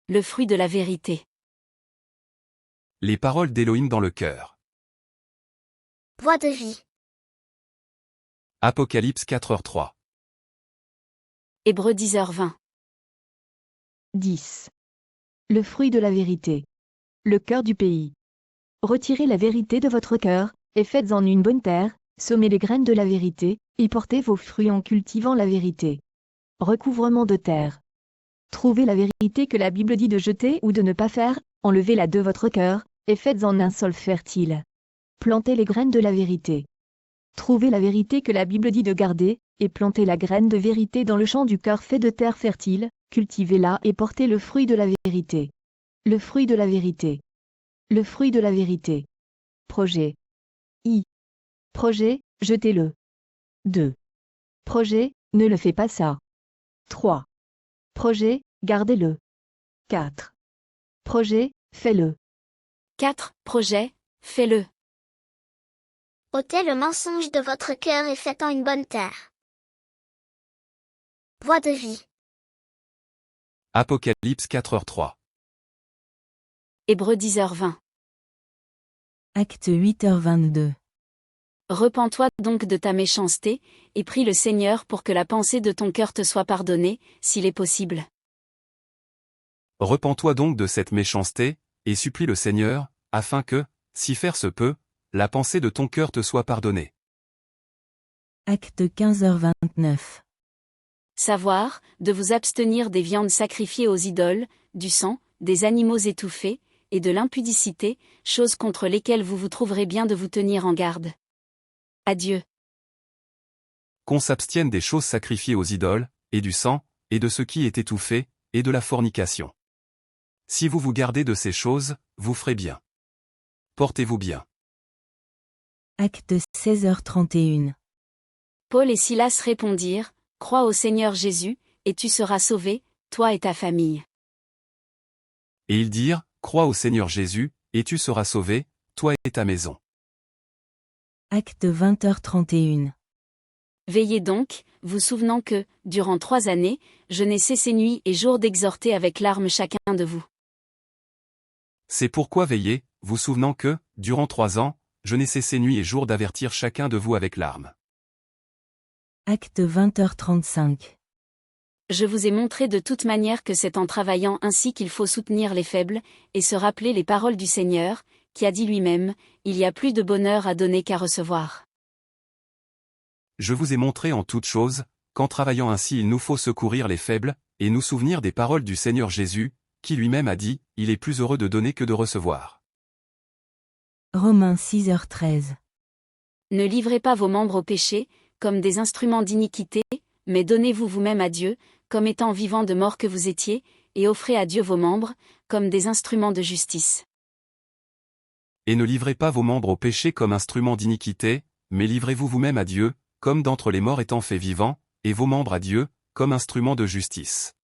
Le fruit de la vérité. Les paroles d'Élohim dans le cœur. Voix de vie. Apocalypse 4h3. Hébreux 10h20. 10. Le fruit de la vérité. Le cœur du pays. Retirez la vérité de votre cœur, et faites-en une bonne terre, semez les graines de la vérité, et portez vos fruits en cultivant la vérité. Recouvrement de terre. Trouvez la vérité que la Bible dit de jeter ou de ne pas faire, enlevez-la de votre cœur, et faites-en un sol fertile. Plantez les graines de la vérité. Trouvez la vérité que la Bible dit de garder, et plantez la graine de vérité dans le champ du cœur fait de terre fertile, cultivez-la et portez le fruit de la vérité. Le fruit de la vérité. Le fruit de la vérité. Projet. Projet, jetez-le. 2. Projet, ne le fais pas ça. 3. Projet, gardez-le. 4. Projet, fais-le. 4. Projet, fais-le. Ôtez le mensonge de votre cœur et faites-en une bonne terre. Voix de vie. Apocalypse 4h3. Hébreux 10h20. Acte 8h22. Repens-toi donc de ta méchanceté, et prie le Seigneur pour que la pensée de ton cœur te soit pardonnée, s'il est possible. Repens-toi donc de cette méchanceté, et supplie le Seigneur, afin que, si faire se peut, la pensée de ton cœur te soit pardonnée. Acte 15h29. Savoir, de vous abstenir des viandes sacrifiées aux idoles, du sang, des animaux étouffés, et de l'impudicité, choses contre lesquelles vous vous trouverez bien de vous tenir en garde. Adieu. Qu'on s'abstienne des choses sacrifiées aux idoles, et du sang, et de ce qui est étouffé, et de la fornication. Si vous vous gardez de ces choses, vous ferez bien. Portez-vous bien. Acte 16h31. Paul et Silas répondirent, Crois au Seigneur Jésus, et tu seras sauvé, toi et ta famille. Et ils dirent, Crois au Seigneur Jésus, et tu seras sauvé, toi et ta maison. Acte 20h31. Veillez donc, vous souvenant que, durant 3 années, je n'ai cessé nuit et jour d'exhorter avec larmes chacun de vous. C'est pourquoi veillez, vous souvenant que, durant 3 ans, je n'ai cessé nuit et jour d'avertir chacun de vous avec larmes. Acte 20h35. Je vous ai montré de toute manière que c'est en travaillant ainsi qu'il faut soutenir les faibles, et se rappeler les paroles du Seigneur, qui a dit lui-même, il y a plus de bonheur à donner qu'à recevoir. Je vous ai montré en toutes choses, qu'en travaillant ainsi il nous faut secourir les faibles, et nous souvenir des paroles du Seigneur Jésus, qui lui-même a dit, il est plus heureux de donner que de recevoir. Romains 6h13. Ne livrez pas vos membres au péché, comme des instruments d'iniquité, mais donnez-vous vous-même à Dieu, comme étant vivants de mort que vous étiez, et offrez à Dieu vos membres, comme des instruments de justice. Et ne livrez pas vos membres au péché comme instruments d'iniquité, mais livrez-vous vous-même à Dieu, comme d'entre les morts étant faits vivants, et vos membres à Dieu, comme instruments de justice.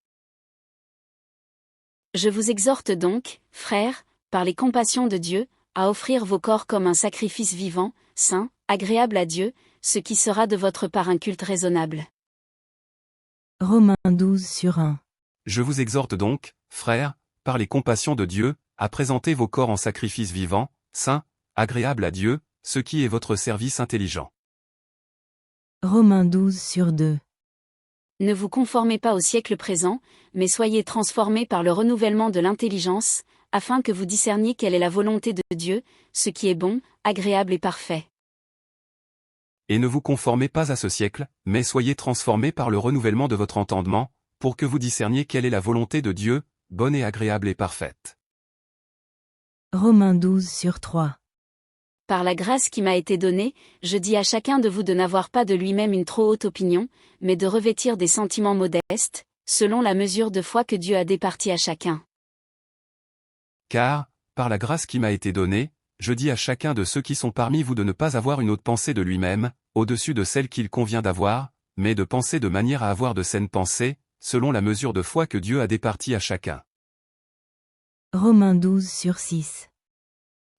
Je vous exhorte donc, frères, par les compassions de Dieu, à offrir vos corps comme un sacrifice vivant, saint, agréable à Dieu, ce qui sera de votre part un culte raisonnable. Romains 12/1. Je vous exhorte donc, frères, par les compassions de Dieu, à présenter vos corps en sacrifice vivant, saint, agréable à Dieu, ce qui est votre service intelligent. Romains 12/2. Ne vous conformez pas au siècle présent, mais soyez transformés par le renouvellement de l'intelligence, afin que vous discerniez quelle est la volonté de Dieu, ce qui est bon, agréable et parfait. Et ne vous conformez pas à ce siècle, mais soyez transformés par le renouvellement de votre entendement, pour que vous discerniez quelle est la volonté de Dieu, bonne et agréable et parfaite. Romains 12/3. Par la grâce qui m'a été donnée, je dis à chacun de vous de n'avoir pas de lui-même une trop haute opinion, mais de revêtir des sentiments modestes, selon la mesure de foi que Dieu a départie à chacun. Car, par la grâce qui m'a été donnée, je dis à chacun de ceux qui sont parmi vous de ne pas avoir une haute pensée de lui-même, au-dessus de celle qu'il convient d'avoir, mais de penser de manière à avoir de saines pensées, selon la mesure de foi que Dieu a départie à chacun. Romains 12/6.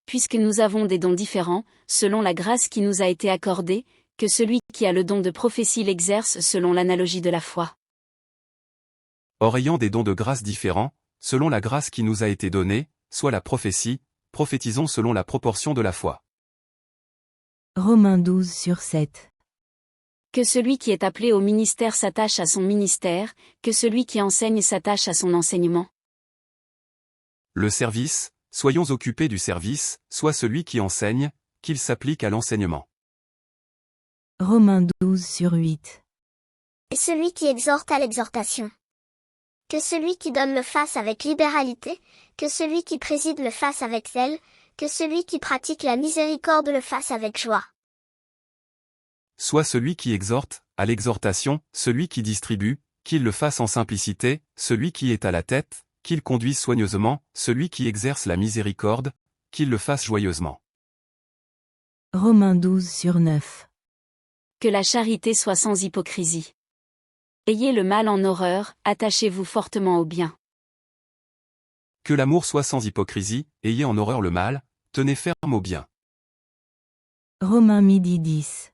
Puisque nous avons des dons différents, selon la grâce qui nous a été accordée, que celui qui a le don de prophétie l'exerce selon l'analogie de la foi. Or ayant des dons de grâce différents, selon la grâce qui nous a été donnée, soit la prophétie, prophétisons selon la proportion de la foi. Romains 12/7. Que celui qui est appelé au ministère s'attache à son ministère, que celui qui enseigne s'attache à son enseignement. Le service, soyons occupés du service, soit celui qui enseigne, qu'il s'applique à l'enseignement. Romains 12/8. Et celui qui exhorte à l'exhortation. Que celui qui donne le fasse avec libéralité, que celui qui préside le fasse avec zèle, que celui qui pratique la miséricorde le fasse avec joie. Soit celui qui exhorte, à l'exhortation, celui qui distribue, qu'il le fasse en simplicité, celui qui est à la tête, qu'il conduise soigneusement, celui qui exerce la miséricorde, qu'il le fasse joyeusement. Romains 12/9. Que la charité soit sans hypocrisie. Ayez le mal en horreur, attachez-vous fortement au bien. Que l'amour soit sans hypocrisie, ayez en horreur le mal, tenez ferme au bien. Romains 12:10.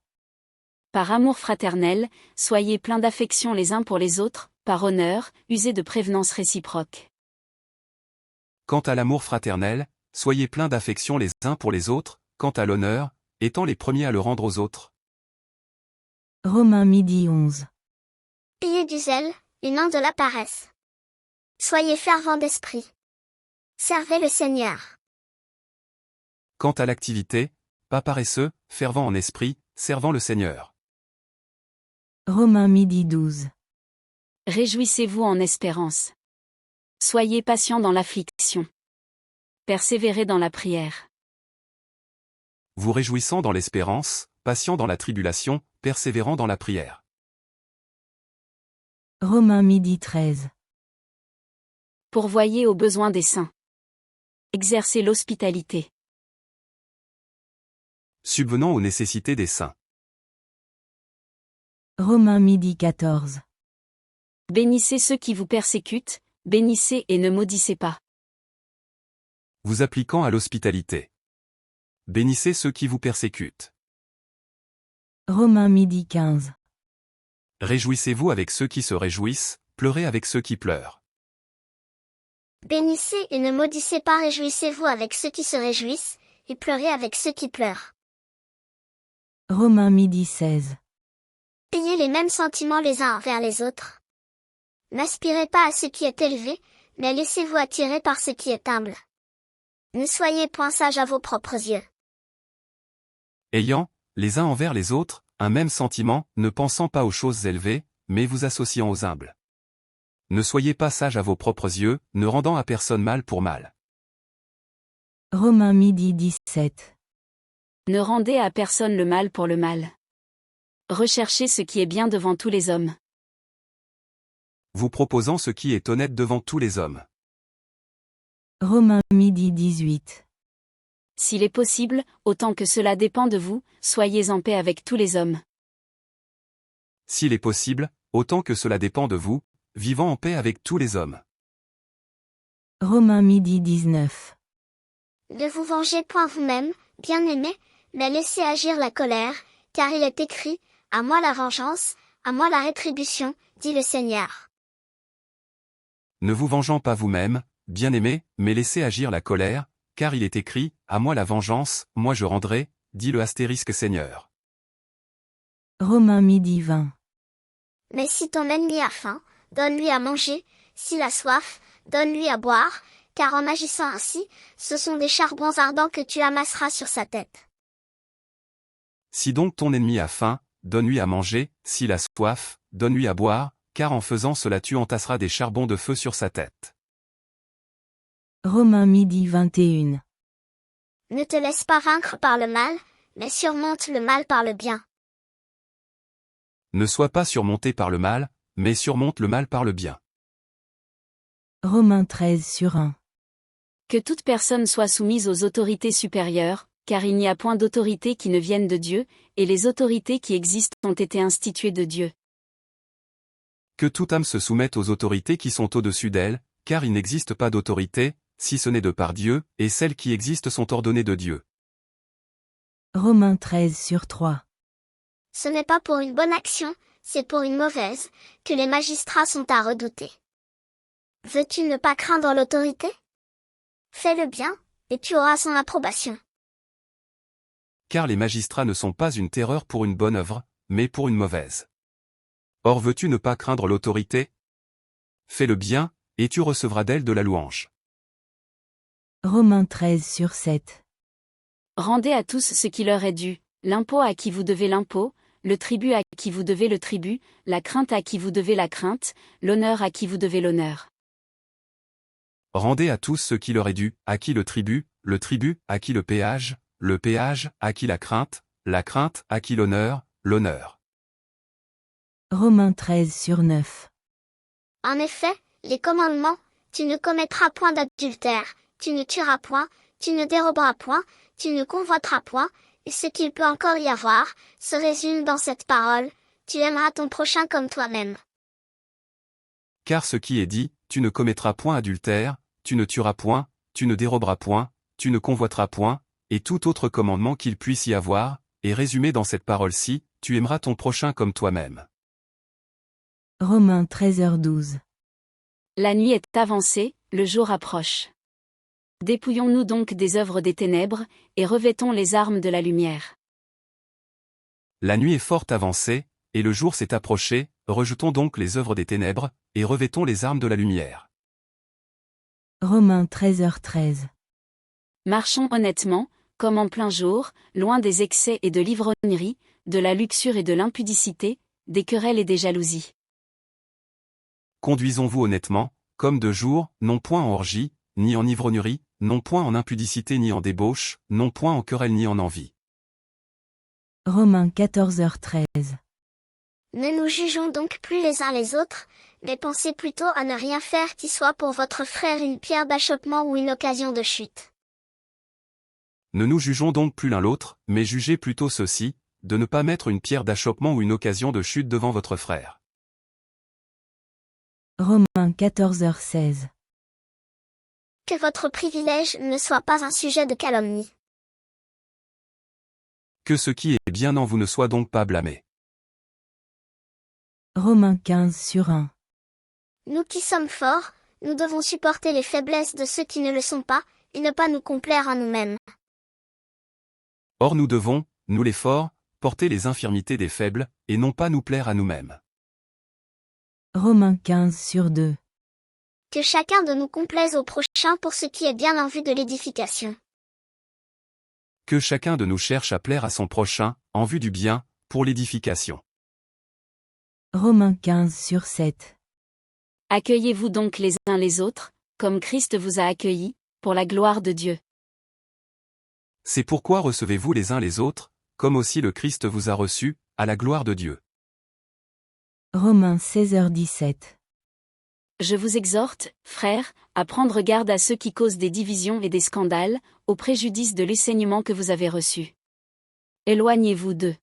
Par amour fraternel, soyez pleins d'affection les uns pour les autres, par honneur, usez de prévenance réciproque. Quant à l'amour fraternel, soyez pleins d'affection les uns pour les autres, quant à l'honneur, étant les premiers à le rendre aux autres. Romains 12:11. Ayez du zèle, et non de la paresse. Soyez fervents d'esprit. Servez le Seigneur. Quant à l'activité, pas paresseux, fervent en esprit, servant le Seigneur. Romains 12:12. Réjouissez-vous en espérance. Soyez patients dans l'affliction. Persévérez dans la prière. Vous réjouissant dans l'espérance, patient dans la tribulation, persévérant dans la prière. Romains 12:13. Pourvoyez aux besoins des saints. Exercez l'hospitalité. Subvenant aux nécessités des saints. Romains 12:14. Bénissez ceux qui vous persécutent, bénissez et ne maudissez pas. Vous appliquant à l'hospitalité. Bénissez ceux qui vous persécutent. Romains 12:15. Réjouissez-vous avec ceux qui se réjouissent, pleurez avec ceux qui pleurent. Bénissez et ne maudissez pas, réjouissez-vous avec ceux qui se réjouissent, et pleurez avec ceux qui pleurent. Romains 12:16. Ayez les mêmes sentiments les uns envers les autres. N'aspirez pas à ce qui est élevé, mais laissez-vous attirer par ce qui est humble. Ne soyez point sages à vos propres yeux. Ayant, les uns envers les autres, un même sentiment, ne pensant pas aux choses élevées, mais vous associant aux humbles. Ne soyez pas sages à vos propres yeux, ne rendant à personne mal pour mal. Romains 12:17. Ne rendez à personne le mal pour le mal. Recherchez ce qui est bien devant tous les hommes. Vous proposant ce qui est honnête devant tous les hommes. Romains 12:18. S'il est possible, autant que cela dépend de vous, soyez en paix avec tous les hommes. S'il est possible, autant que cela dépend de vous, vivant en paix avec tous les hommes. Romains 12:19. Ne vous vengez point vous-même, bien-aimés, mais laissez agir la colère, car il est écrit, à moi la vengeance, à moi la rétribution, dit le Seigneur. Ne vous vengeant pas vous-même, bien-aimés, mais laissez agir la colère, car il est écrit, à moi la vengeance, moi je rendrai, dit le Seigneur. Romains 12:20. Mais si ton ennemi a faim, donne-lui à manger, s'il a soif, donne-lui à boire, car en agissant ainsi, ce sont des charbons ardents que tu amasseras sur sa tête. Si donc ton ennemi a faim, donne-lui à manger, s'il a soif, donne-lui à boire, car en faisant cela tu entasseras des charbons de feu sur sa tête. Romains 12:21. Ne te laisse pas vaincre par le mal, mais surmonte le mal par le bien. Ne sois pas surmonté par le mal, mais surmonte le mal par le bien. Romains 13/1. Que toute personne soit soumise aux autorités supérieures, car il n'y a point d'autorité qui ne vienne de Dieu, et les autorités qui existent ont été instituées de Dieu. Que toute âme se soumette aux autorités qui sont au-dessus d'elle, car il n'existe pas d'autorité, si ce n'est de par Dieu, et celles qui existent sont ordonnées de Dieu. Romains 13/3. Ce n'est pas pour une bonne action, c'est pour une mauvaise, que les magistrats sont à redouter. Veux-tu ne pas craindre l'autorité? Fais le bien, et tu auras son approbation. Car les magistrats ne sont pas une terreur pour une bonne œuvre, mais pour une mauvaise. Or veux-tu ne pas craindre l'autorité? Fais le bien, et tu recevras d'elle de la louange. Romains 13/7. Rendez à tous ce qui leur est dû, l'impôt à qui vous devez l'impôt, le tribut à qui vous devez le tribut, la crainte à qui vous devez la crainte, l'honneur à qui vous devez l'honneur. Rendez à tous ce qui leur est dû, à qui le tribut à qui le péage à qui la crainte à qui l'honneur, l'honneur. Romains 13/9. En effet, les commandements, tu ne commettras point d'adultère, tu ne tueras point, tu ne déroberas point, tu ne convoiteras point, et ce qu'il peut encore y avoir, se résume dans cette parole, tu aimeras ton prochain comme toi-même. Car ce qui est dit, tu ne commettras point adultère, tu ne tueras point, tu ne déroberas point, tu ne convoiteras point, et tout autre commandement qu'il puisse y avoir, est résumé dans cette parole-ci, tu aimeras ton prochain comme toi-même. Romains 13h12. La nuit est avancée, le jour approche. Dépouillons-nous donc des œuvres des ténèbres, et revêtons les armes de la lumière. La nuit est fort avancée, et le jour s'est approché, rejetons donc les œuvres des ténèbres, et revêtons les armes de la lumière. Romains 13h13. Marchons honnêtement, comme en plein jour, loin des excès et de l'ivrognerie, de la luxure et de l'impudicité, des querelles et des jalousies. Conduisons-vous honnêtement, comme de jour, non point en orgie, ni en ivrognerie, non point en impudicité ni en débauche, non point en querelle ni en envie. Romains 14h13. Ne nous jugeons donc plus les uns les autres, mais pensez plutôt à ne rien faire qui soit pour votre frère une pierre d'achoppement ou une occasion de chute. Ne nous jugeons donc plus l'un l'autre, mais jugez plutôt ceci, de ne pas mettre une pierre d'achoppement ou une occasion de chute devant votre frère. Romains 14h16. Que votre privilège ne soit pas un sujet de calomnie. Que ce qui est bien en vous ne soit donc pas blâmé. Romains 15/1. Nous qui sommes forts, nous devons supporter les faiblesses de ceux qui ne le sont pas, et ne pas nous complaire à nous-mêmes. Or nous devons, nous les forts, porter les infirmités des faibles, et non pas nous plaire à nous-mêmes. Romains 15/2. Que chacun de nous complaise au prochain pour ce qui est bien en vue de l'édification. Que chacun de nous cherche à plaire à son prochain, en vue du bien, pour l'édification. Romains 15/7. Accueillez-vous donc les uns les autres, comme Christ vous a accueillis, pour la gloire de Dieu. C'est pourquoi recevez-vous les uns les autres, comme aussi le Christ vous a reçu, à la gloire de Dieu. Romains 16h17. Je vous exhorte, frères, à prendre garde à ceux qui causent des divisions et des scandales, au préjudice de l'enseignement que vous avez reçu. Éloignez-vous d'eux.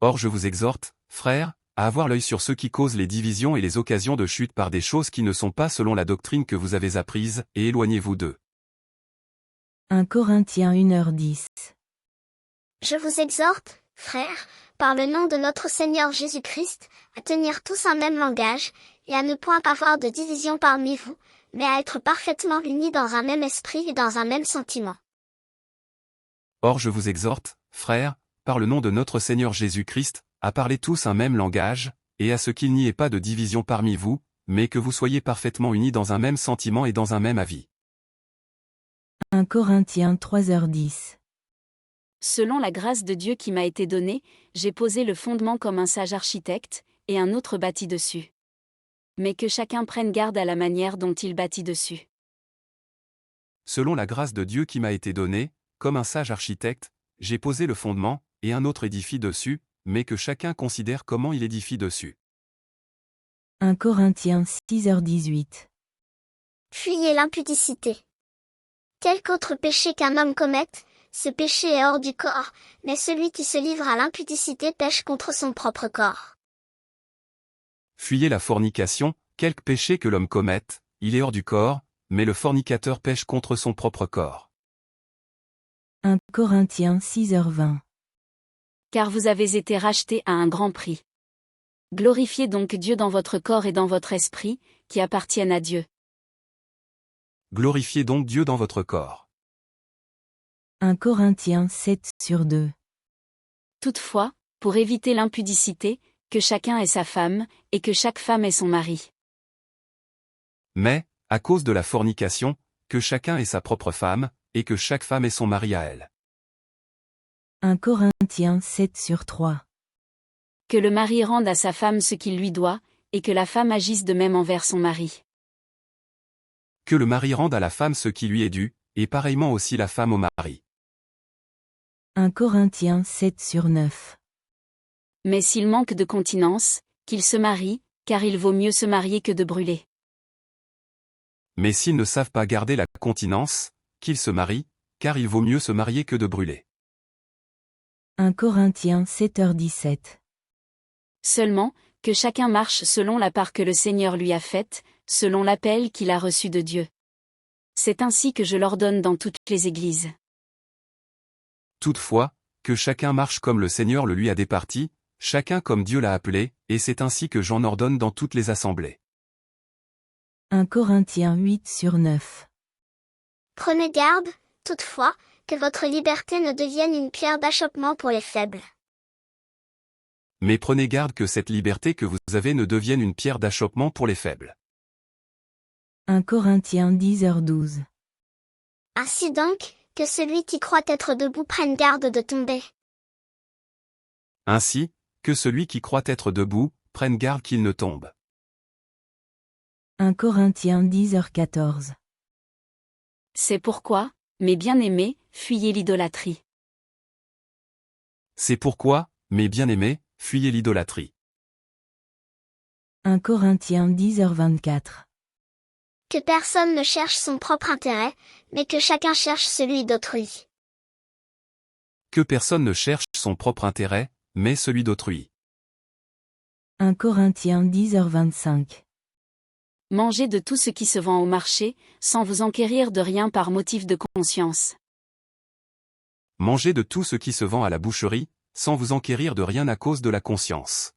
Or je vous exhorte, frères, à avoir l'œil sur ceux qui causent les divisions et les occasions de chute par des choses qui ne sont pas selon la doctrine que vous avez apprise, et éloignez-vous d'eux. 1 Corinthiens 1h10. Je vous exhorte, frères, par le nom de notre Seigneur Jésus-Christ, à tenir tous un même langage, et à ne point avoir de division parmi vous, mais à être parfaitement unis dans un même esprit et dans un même sentiment. Or je vous exhorte, frères, par le nom de notre Seigneur Jésus-Christ, à parler tous un même langage, et à ce qu'il n'y ait pas de division parmi vous, mais que vous soyez parfaitement unis dans un même sentiment et dans un même avis. 1 Corinthiens 3h10. Selon la grâce de Dieu qui m'a été donnée, j'ai posé le fondement comme un sage architecte, et un autre bâtit dessus. Mais que chacun prenne garde à la manière dont il bâtit dessus. Selon la grâce de Dieu qui m'a été donnée, comme un sage architecte, j'ai posé le fondement, et un autre édifie dessus, mais que chacun considère comment il édifie dessus. 1 Corinthiens 6h18. Fuyez l'impudicité. Quelque autre péché qu'un homme commette, ce péché est hors du corps, mais celui qui se livre à l'impudicité pêche contre son propre corps. Fuyez la fornication, quelque péché que l'homme commette, il est hors du corps, mais le fornicateur pêche contre son propre corps. 1 Corinthiens 6h20. Car vous avez été rachetés à un grand prix. Glorifiez donc Dieu dans votre corps et dans votre esprit, qui appartiennent à Dieu. Glorifiez donc Dieu dans votre corps. 1 Corinthiens 7/2. Toutefois, pour éviter l'impudicité, que chacun ait sa femme, et que chaque femme ait son mari. Mais, à cause de la fornication, que chacun ait sa propre femme, et que chaque femme ait son mari à elle. 1 Corinthiens 7/3. Que le mari rende à sa femme ce qu'il lui doit, et que la femme agisse de même envers son mari. Que le mari rende à la femme ce qui lui est dû, et pareillement aussi la femme au mari. 1 Corinthiens 7/9. Mais s'il manque de continence, qu'il se marie, car il vaut mieux se marier que de brûler. Mais s'ils ne savent pas garder la continence, qu'ils se marient, car il vaut mieux se marier que de brûler. 1 Corinthiens 7h17. Seulement, que chacun marche selon la part que le Seigneur lui a faite, selon l'appel qu'il a reçu de Dieu. C'est ainsi que je l'ordonne dans toutes les églises. Toutefois, que chacun marche comme le Seigneur le lui a départi, chacun comme Dieu l'a appelé, et c'est ainsi que j'en ordonne dans toutes les assemblées. 1 Corinthiens 8/9. Prenez garde, toutefois, que votre liberté ne devienne une pierre d'achoppement pour les faibles. Mais prenez garde que cette liberté que vous avez ne devienne une pierre d'achoppement pour les faibles. 1 Corinthiens 10h12. Ainsi donc, que celui qui croit être debout prenne garde de tomber. Ainsi, que celui qui croit être debout, prenne garde qu'il ne tombe. 1 Corinthiens 10h14. C'est pourquoi, mes bien-aimés, fuyez l'idolâtrie. C'est pourquoi, mes bien-aimés, fuyez l'idolâtrie. 1 Corinthiens 10h24. Que personne ne cherche son propre intérêt, mais que chacun cherche celui d'autrui. Que personne ne cherche son propre intérêt, mais celui d'autrui. 1 Corinthiens 10h25. Mangez de tout ce qui se vend au marché, sans vous enquérir de rien par motif de conscience. Mangez de tout ce qui se vend à la boucherie, sans vous enquérir de rien à cause de la conscience.